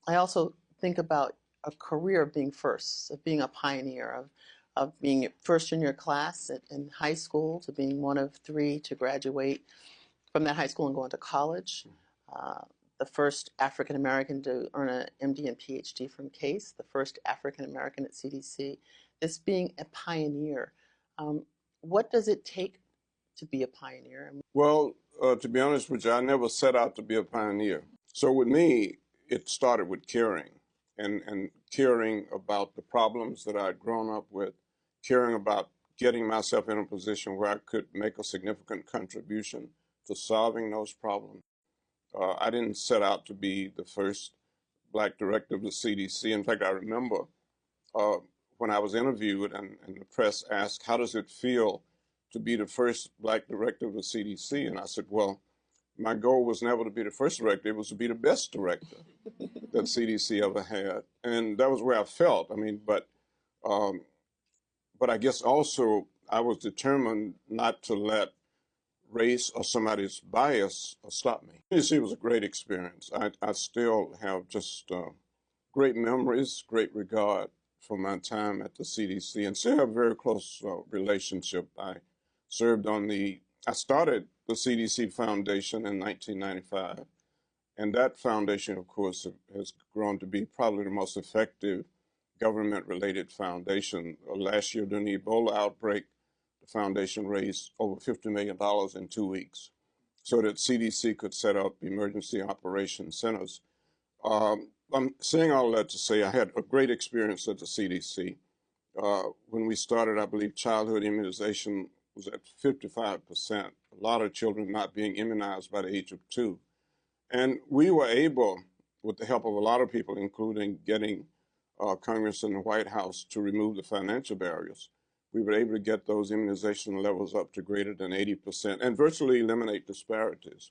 I also think about a career of being first, of being a pioneer, of being first in your class in high school, to being one of three to graduate from that high school and go into college. Uh, the first African American to earn an MD and PhD from Case, the first African American at CDC. This being a pioneer. Um, what does it take to be a pioneer? Well, to be honest with you, I never set out to be a pioneer. So with me, it started with caring and caring about the problems that I'd grown up with, caring about getting myself in a position where I could make a significant contribution to solving those problems. I didn't set out to be the first black director of the CDC. In fact, I remember uh, when I was interviewed and the press asked, how does it feel to be the first black director of the CDC? And I said, well, my goal was never to be the first director, it was to be the best director that CDC ever had. And that was where I felt. I mean, um, but I guess also I was determined not to let race or somebody's bias stop me. CDC was a great experience. I still have just great memories, great regard for my time at the CDC, and still have a very close relationship. I started the CDC Foundation in 1995, and that foundation, of course, has grown to be probably the most effective government-related foundation. Last year, during the Ebola outbreak, the foundation raised over $50 million in 2 weeks so that CDC could set up emergency operation centers. I'm saying all that to say I had a great experience at the CDC. When we started, I believe childhood immunization was at 55%, a lot of children not being immunized by the age of 2. And we were able, with the help of a lot of people, including getting Congress and the White House to remove the financial barriers, we were able to get those immunization levels up to greater than 80% and virtually eliminate disparities.